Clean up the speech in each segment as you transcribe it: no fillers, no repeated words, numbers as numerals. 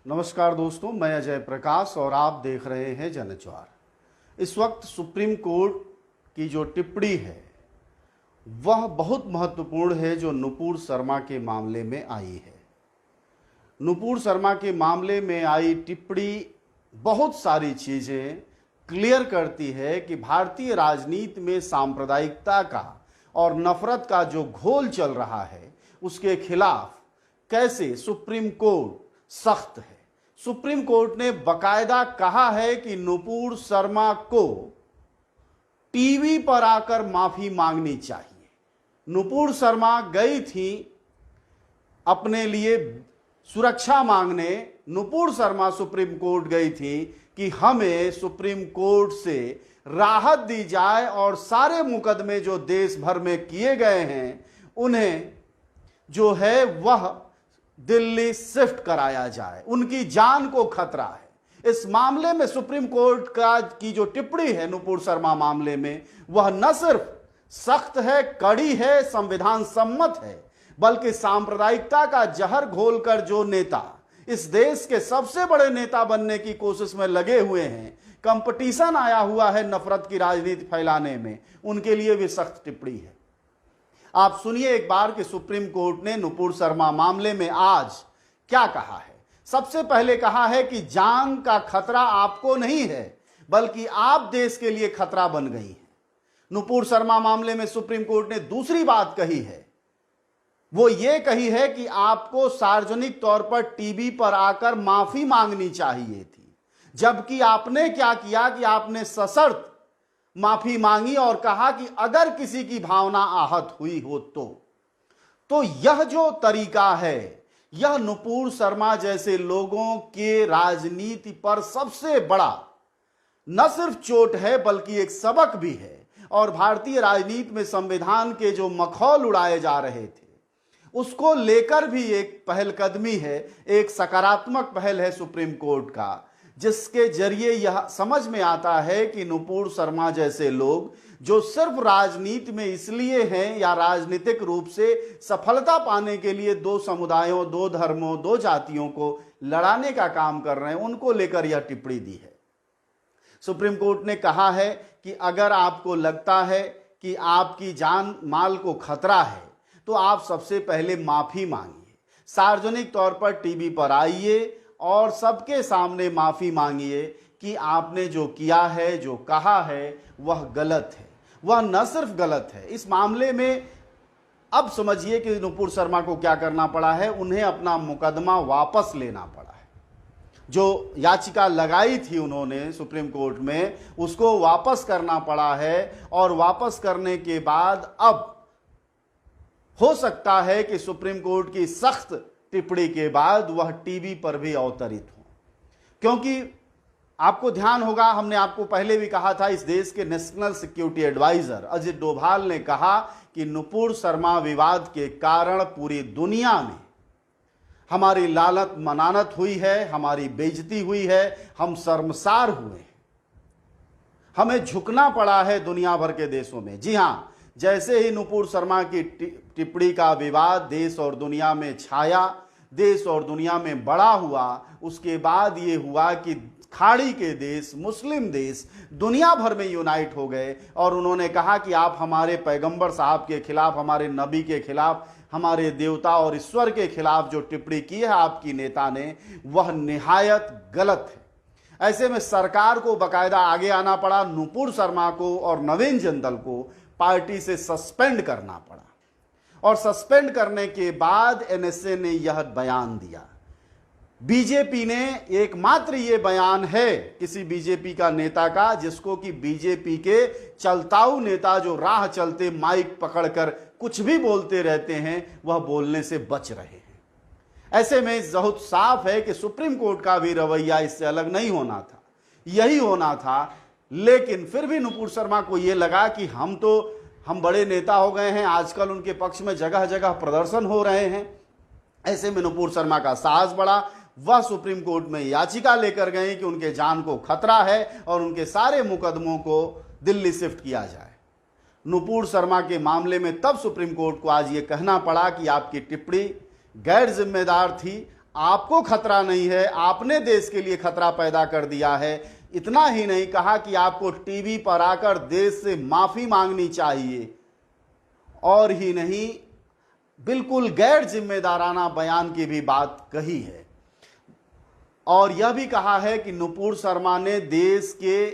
नमस्कार दोस्तों, मैं अजय प्रकाश और आप देख रहे हैं जनज्वार। इस वक्त सुप्रीम कोर्ट की जो टिप्पणी है वह बहुत महत्वपूर्ण है जो नुपुर शर्मा के मामले में आई है। नुपुर शर्मा के मामले में आई टिप्पणी बहुत सारी चीज़ें क्लियर करती है कि भारतीय राजनीति में सांप्रदायिकता का और नफरत का जो घोल चल रहा है उसके खिलाफ कैसे सुप्रीम कोर्ट सख्त है। सुप्रीम कोर्ट ने बकायदा कहा है कि नुपुर शर्मा को टीवी पर आकर माफी मांगनी चाहिए। नुपुर शर्मा गई थी अपने लिए सुरक्षा मांगने। नुपुर शर्मा सुप्रीम कोर्ट गई थी कि हमें सुप्रीम कोर्ट से राहत दी जाए और सारे मुकदमे जो देश भर में किए गए हैं उन्हें जो है वह दिल्ली शिफ्ट कराया जाए, उनकी जान को खतरा है। इस मामले में सुप्रीम कोर्ट की जो टिप्पणी है नुपुर शर्मा मामले में वह न सिर्फ सख्त है, कड़ी है, संविधान सम्मत है, बल्कि सांप्रदायिकता का जहर घोलकर जो नेता इस देश के सबसे बड़े नेता बनने की कोशिश में लगे हुए हैं, कंपटीशन आया हुआ है नफरत की राजनीति फैलाने में, उनके लिए भी सख्त टिप्पणी है। आप सुनिए एक बार कि सुप्रीम कोर्ट ने नुपुर शर्मा मामले में आज क्या कहा है। सबसे पहले कहा है कि जान का खतरा आपको नहीं है बल्कि आप देश के लिए खतरा बन गई हैं। नुपुर शर्मा मामले में सुप्रीम कोर्ट ने दूसरी बात कही है, वो ये कही है कि आपको सार्वजनिक तौर पर टीवी पर आकर माफी मांगनी चाहिए थी, जबकि आपने क्या किया कि आपने सशर्त माफी मांगी और कहा कि अगर किसी की भावना आहत हुई हो तो यह जो तरीका है यह नुपुर शर्मा जैसे लोगों के राजनीति पर सबसे बड़ा न सिर्फ चोट है बल्कि एक सबक भी है। और भारतीय राजनीति में संविधान के जो मखौल उड़ाए जा रहे थे उसको लेकर भी एक पहलकदमी है, एक सकारात्मक पहल है सुप्रीम कोर्ट का, जिसके जरिए यह समझ में आता है कि नुपुर शर्मा जैसे लोग जो सिर्फ राजनीति में इसलिए हैं या राजनीतिक रूप से सफलता पाने के लिए दो समुदायों, दो धर्मों, दो जातियों को लड़ाने का काम कर रहे हैं, उनको लेकर यह टिप्पणी दी है। सुप्रीम कोर्ट ने कहा है कि अगर आपको लगता है कि आपकी जान माल को खतरा है तो आप सबसे पहले माफी मांगिए, सार्वजनिक तौर पर टीवी पर आइए और सबके सामने माफी मांगिए कि आपने जो किया है, जो कहा है वह गलत है। वह न सिर्फ गलत है, इस मामले में अब समझिए कि नुपुर शर्मा को क्या करना पड़ा है, उन्हें अपना मुकदमा वापस लेना पड़ा है। जो याचिका लगाई थी उन्होंने सुप्रीम कोर्ट में उसको वापस करना पड़ा है और वापस करने के बाद अब हो सकता है कि सुप्रीम कोर्ट की सख्त टिप्पणी के बाद वह टीवी पर भी अवतरित हो। क्योंकि आपको ध्यान होगा, हमने आपको पहले भी कहा था, इस देश के national security advisor Ajit Doval ने कहा कि नुपुर शर्मा विवाद के कारण पूरी दुनिया में हमारी लानत मनानत हुई है, हमारी बेइज्जती हुई है, हम शर्मसार हुए हैं, हमें झुकना पड़ा है दुनिया भर के देशों में। जी हां, जैसे ही नुपुर शर्मा की टिप्पणी का विवाद देश और दुनिया में छाया, देश और दुनिया में बड़ा हुआ, उसके बाद ये हुआ कि खाड़ी के देश, मुस्लिम देश दुनिया भर में यूनाइट हो गए और उन्होंने कहा कि आप हमारे पैगंबर साहब के खिलाफ, हमारे नबी के खिलाफ, हमारे देवता और ईश्वर के खिलाफ जो टिप्पणी की है आपकी नेता ने वह निहायत गलत है। ऐसे में सरकार को बकायदा आगे आना पड़ा, नुपुर शर्मा को और नवीन जिंदल को पार्टी से सस्पेंड करना पड़ा और सस्पेंड करने के बाद एनएसए ने यह बयान दिया। बीजेपी ने एकमात्र ये बयान है किसी बीजेपी का नेता का जिसको कि बीजेपी के चलताऊ नेता जो राह चलते माइक पकड़कर कुछ भी बोलते रहते हैं वह बोलने से बच रहे हैं। ऐसे में बहुत साफ है कि सुप्रीम कोर्ट का भी रवैया इससे अलग नहीं होना था, यही होना था। लेकिन फिर भी नुपुर शर्मा को यह लगा कि हम बड़े नेता हो गए हैं, आजकल उनके पक्ष में जगह जगह प्रदर्शन हो रहे हैं। ऐसे में नुपुर शर्मा का साहस बढ़ा, वह सुप्रीम कोर्ट में याचिका लेकर गए कि उनके जान को खतरा है और उनके सारे मुकदमों को दिल्ली शिफ्ट किया जाए। नुपुर शर्मा के मामले में तब सुप्रीम कोर्ट को आज ये कहना पड़ा कि आपकी टिप्पणी गैर जिम्मेदार थी, आपको खतरा नहीं है, आपने देश के लिए खतरा पैदा कर दिया है। इतना ही नहीं कहा कि आपको टीवी पर आकर देश से माफी मांगनी चाहिए, और ही नहीं बिल्कुल गैर जिम्मेदाराना बयान की भी बात कही है। और यह भी कहा है कि नुपुर शर्मा ने देश के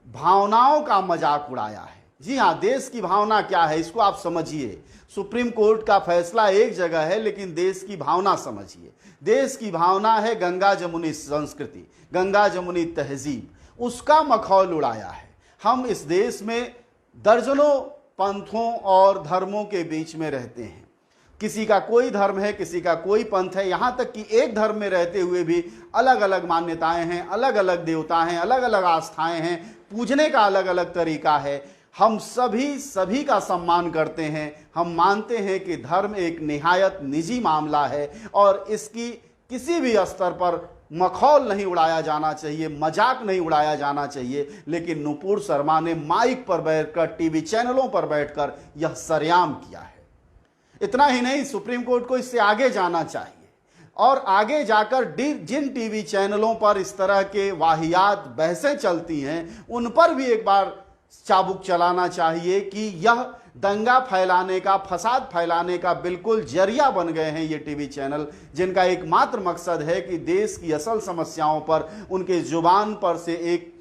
भावनाओं का मजाक उड़ाया है। जी हां, देश की भावना क्या है इसको आप समझिए। सुप्रीम कोर्ट का फैसला एक जगह है, लेकिन देश की भावना समझिए। देश की भावना है गंगा जमुनी संस्कृति, गंगा जमुनी तहजीब, उसका मखौल उड़ाया है। हम इस देश में दर्जनों पंथों और धर्मों के बीच में रहते हैं। किसी का कोई धर्म है, किसी का कोई पंथ है, यहाँ तक कि एक धर्म में रहते हुए भी अलग अलग मान्यताएं हैं, अलग अलग देवता हैं, अलग अलग आस्थाएं हैं, पूजने का अलग अलग तरीका है। हम सभी का सम्मान करते हैं। हम मानते हैं कि धर्म एक निहायत निजी मामला है और इसकी किसी भी स्तर पर मखौल नहीं उड़ाया जाना चाहिए, मजाक नहीं उड़ाया जाना चाहिए। लेकिन नुपुर शर्मा ने माइक पर बैठकर, टीवी चैनलों पर बैठकर यह सरेआम किया है। इतना ही नहीं, सुप्रीम कोर्ट को इससे आगे जाना चाहिए और आगे जाकर जिन टीवी चैनलों पर इस तरह के वाहियात बहसें चलती हैं उन पर भी एक बार चाबुक चलाना चाहिए कि यह दंगा फैलाने का, फसाद फैलाने का बिल्कुल जरिया बन गए हैं ये टीवी चैनल, जिनका एकमात्र मकसद है कि देश की असल समस्याओं पर उनके जुबान पर से एक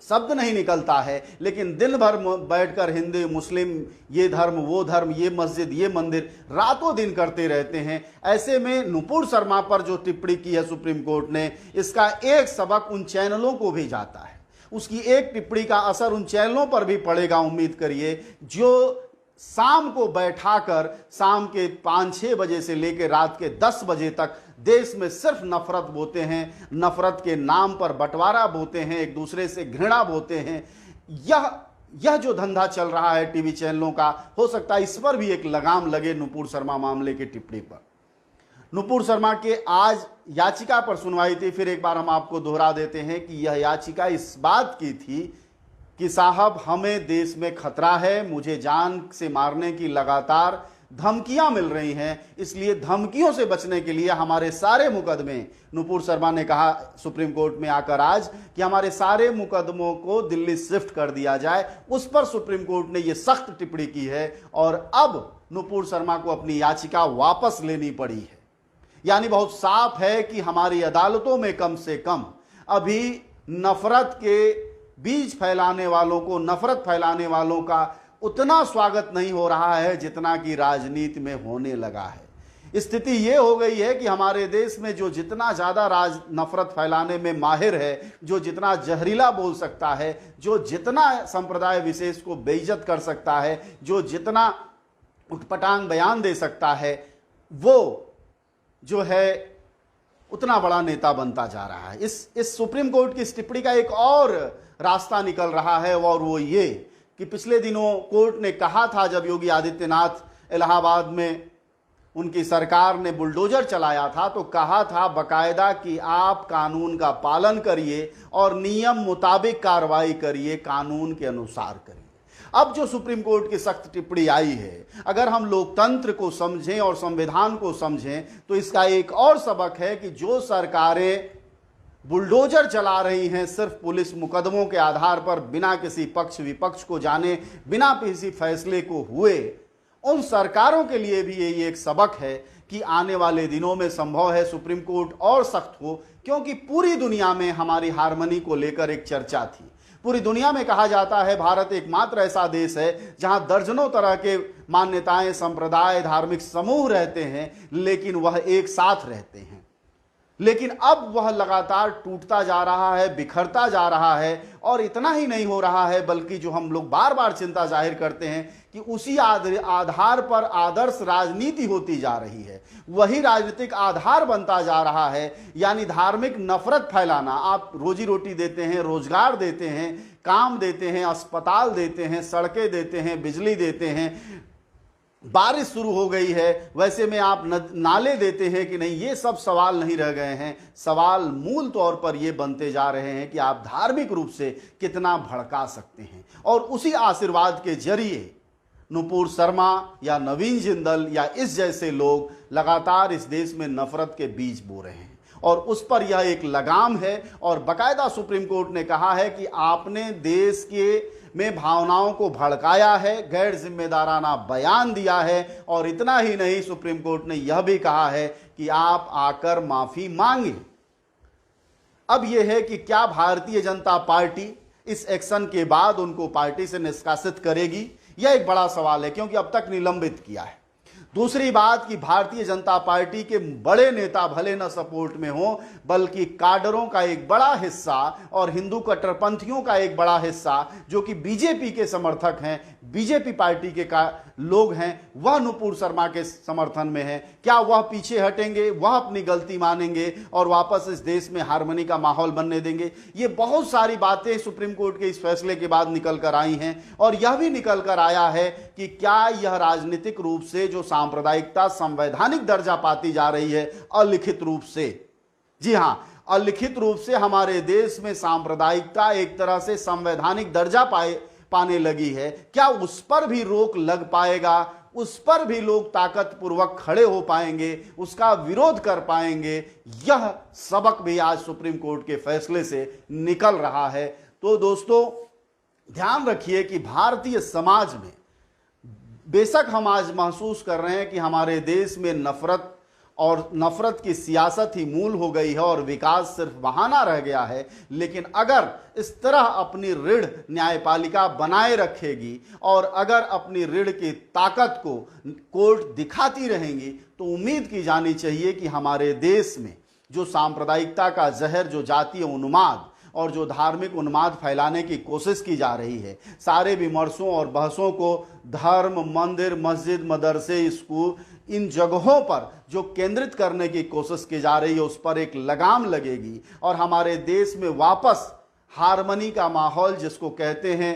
शब्द नहीं निकलता है, लेकिन दिन भर बैठकर हिंदू मुस्लिम, ये धर्म वो धर्म, ये मस्जिद ये मंदिर, रातों दिन करते रहते हैं। ऐसे में नुपुर शर्मा पर जो टिप्पणी की है सुप्रीम कोर्ट ने, इसका एक सबक उन चैनलों को भी जाता है। उसकी एक टिप्पणी का असर उन चैनलों पर भी पड़ेगा, उम्मीद करिए, जो शाम को बैठाकर शाम के 5-6 बजे से लेकर रात के 10 बजे तक देश में सिर्फ नफरत बोते हैं, नफरत के नाम पर बंटवारा बोते हैं, एक दूसरे से घृणा बोते हैं। यह जो धंधा चल रहा है टीवी चैनलों का, हो सकता है इस पर भी एक लगाम लगे नुपुर शर्मा मामले की टिप्पणी पर। नुपुर शर्मा के आज याचिका पर सुनवाई थी। फिर एक बार हम आपको दोहरा देते हैं कि यह याचिका इस बात की थी कि साहब हमें देश में खतरा है, मुझे जान से मारने की लगातार धमकियां मिल रही हैं, इसलिए धमकियों से बचने के लिए हमारे सारे मुकदमे, नुपुर शर्मा ने कहा सुप्रीम कोर्ट में आकर आज कि हमारे सारे मुकदमों को दिल्ली शिफ्ट कर दिया जाए। उस पर सुप्रीम कोर्ट ने यह सख्त टिप्पणी की है और अब नुपुर शर्मा को अपनी याचिका वापस लेनी पड़ी है। यानी बहुत साफ है कि हमारी अदालतों में कम से कम अभी नफरत के बीज फैलाने वालों को, नफरत फैलाने वालों का उतना स्वागत नहीं हो रहा है जितना कि राजनीति में होने लगा है। स्थिति ये हो गई है कि हमारे देश में जो जितना ज्यादा नफरत फैलाने में माहिर है, जो जितना जहरीला बोल सकता है, जो जितना संप्रदाय विशेष को बेइज्जत कर सकता है, जो जितना उटपटांग बयान दे सकता है, वो जो है उतना बड़ा नेता बनता जा रहा है। इस सुप्रीम कोर्ट की इस टिप्पणी का एक और रास्ता निकल रहा है और वो ये कि पिछले दिनों कोर्ट ने कहा था, जब योगी आदित्यनाथ इलाहाबाद में उनकी सरकार ने बुलडोजर चलाया था, तो कहा था बकायदा कि आप कानून का पालन करिए और नियम मुताबिक कार्रवाई करिए, कानून के अनुसार करिए। अब जो सुप्रीम कोर्ट की सख्त टिप्पणी आई है, अगर हम लोकतंत्र को समझें और संविधान को समझें तो इसका एक और सबक है कि जो सरकारें बुलडोजर चला रही हैं सिर्फ पुलिस मुकदमों के आधार पर, बिना किसी पक्ष विपक्ष को जाने, बिना किसी फैसले को हुए, उन सरकारों के लिए भी यही एक सबक है कि आने वाले दिनों में संभव है सुप्रीम कोर्ट और सख्त हो, क्योंकि पूरी दुनिया में हमारी हारमनी को लेकर एक चर्चा थी। पूरी दुनिया में कहा जाता है भारत एकमात्र ऐसा देश है जहां दर्जनों तरह के मान्यताएं, संप्रदाय, धार्मिक समूह रहते हैं, लेकिन वह एक साथ रहते हैं। लेकिन अब वह लगातार टूटता जा रहा है, बिखरता जा रहा है। और इतना ही नहीं हो रहा है, बल्कि जो हम लोग बार बार चिंता जाहिर करते हैं कि उसी आधार पर आदर्श राजनीति होती जा रही है, वही राजनीतिक आधार बनता जा रहा है। यानी धार्मिक नफरत फैलाना। आप रोजी रोटी देते हैं, रोजगार देते हैं, काम देते हैं, अस्पताल देते हैं, सड़कें देते हैं, बिजली देते हैं, बारिश शुरू हो गई है, वैसे में आप नाले देते हैं कि नहीं, ये सब सवाल नहीं रह गए हैं। सवाल मूल तौर पर ये बनते जा रहे हैं कि आप धार्मिक रूप से कितना भड़का सकते हैं। और उसी आशीर्वाद के जरिए नुपुर शर्मा या नवीन जिंदल या इस जैसे लोग लगातार इस देश में नफरत के बीज बो रहे हैं और उस पर यह एक लगाम है। और बाकायदा सुप्रीम कोर्ट ने कहा है कि आपने देश के में भावनाओं को भड़काया है, गैर जिम्मेदाराना बयान दिया है, और इतना ही नहीं, सुप्रीम कोर्ट ने यह भी कहा है कि आप आकर माफी मांगे। अब यह है कि क्या भारतीय जनता पार्टी इस एक्शन के बाद उनको पार्टी से निष्कासित करेगी, यह एक बड़ा सवाल है, क्योंकि अब तक निलंबित किया है। दूसरी बात कि भारतीय जनता पार्टी के बड़े नेता भले न सपोर्ट में हो, बल्कि काडरों का एक बड़ा हिस्सा और हिंदू कट्टरपंथियों का एक बड़ा हिस्सा जो कि बीजेपी के समर्थक हैं, बीजेपी पार्टी के लोग हैं, वह नुपुर शर्मा के समर्थन में है। क्या वह पीछे हटेंगे, वह अपनी गलती मानेंगे और वापस इस देश में हार्मनी का माहौल बनने देंगे? ये बहुत सारी बातें सुप्रीम कोर्ट के इस फैसले के बाद निकल कर आई हैं। और यह भी निकल कर आया है कि क्या यह राजनीतिक रूप से जो सांप्रदायिकता संवैधानिक दर्जा पाती जा रही है अलिखित रूप से, जी हां, अलिखित रूप से हमारे देश में सांप्रदायिकता एक तरह से संवैधानिक दर्जा पाने लगी है, क्या उस पर भी रोक लग पाएगा? उस पर भी लोग ताकतपूर्वक खड़े हो पाएंगे, उसका विरोध कर पाएंगे? यह सबक भी आज सुप्रीम कोर्ट के फैसले से निकल रहा है। तो दोस्तों, ध्यान रखिए कि भारतीय समाज में बेशक हम आज महसूस कर रहे हैं कि हमारे देश में नफरत की सियासत ही मूल हो गई है और विकास सिर्फ बहाना रह गया है, लेकिन अगर इस तरह अपनी ऋढ़ न्यायपालिका बनाए रखेगी और अगर अपनी ऋढ़ की ताकत को कोर्ट दिखाती रहेंगी, तो उम्मीद की जानी चाहिए कि हमारे देश में जो सांप्रदायिकता का जहर, जो जातीय उन्माद और जो धार्मिक उन्माद फैलाने की कोशिश की जा रही है, सारे विमर्शों और बहसों को धर्म, मंदिर, मस्जिद, मदरसे, स्कूल, इन जगहों पर जो केंद्रित करने की कोशिश की जा रही है, उस पर एक लगाम लगेगी और हमारे देश में वापस हार्मनी का माहौल, जिसको कहते हैं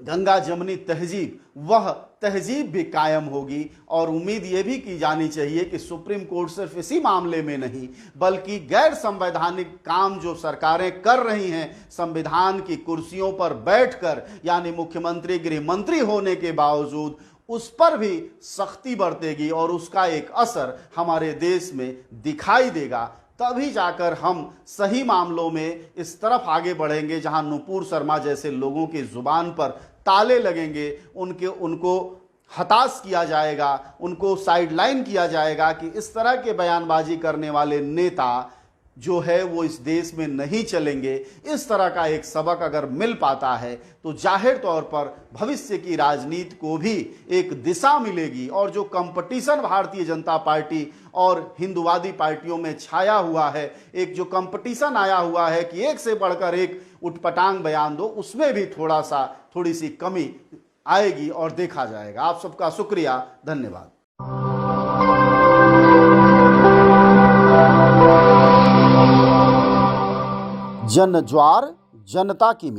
गंगा जमनी तहजीब, वह तहजीब भी कायम होगी। और उम्मीद यह भी की जानी चाहिए कि सुप्रीम कोर्ट सिर्फ इसी मामले में नहीं, बल्कि गैर संवैधानिक काम जो सरकारें कर रही हैं संविधान की कुर्सियों पर बैठकर, यानी मुख्यमंत्री, गृह मंत्री होने के बावजूद, उस पर भी सख्ती बरतेगी और उसका एक असर हमारे देश में दिखाई देगा। तभी जाकर हम सही मामलों में इस तरफ आगे बढ़ेंगे जहां नुपुर शर्मा जैसे लोगों की जुबान पर ताले लगेंगे, उनको हताश किया जाएगा, उनको साइडलाइन किया जाएगा कि इस तरह के बयानबाजी करने वाले नेता जो है वो इस देश में नहीं चलेंगे। इस तरह का एक सबक अगर मिल पाता है तो जाहिर तौर पर भविष्य की राजनीति को भी एक दिशा मिलेगी और जो कंपटीशन भारतीय जनता पार्टी और हिंदुवादी पार्टियों में छाया हुआ है, एक जो कंपटीशन आया हुआ है कि एक से बढ़कर एक उटपटांग बयान दो, उसमें भी थोड़ी सी कमी आएगी और देखा जाएगा। आप सबका शुक्रिया, धन्यवाद। जन ज्वार, जनता की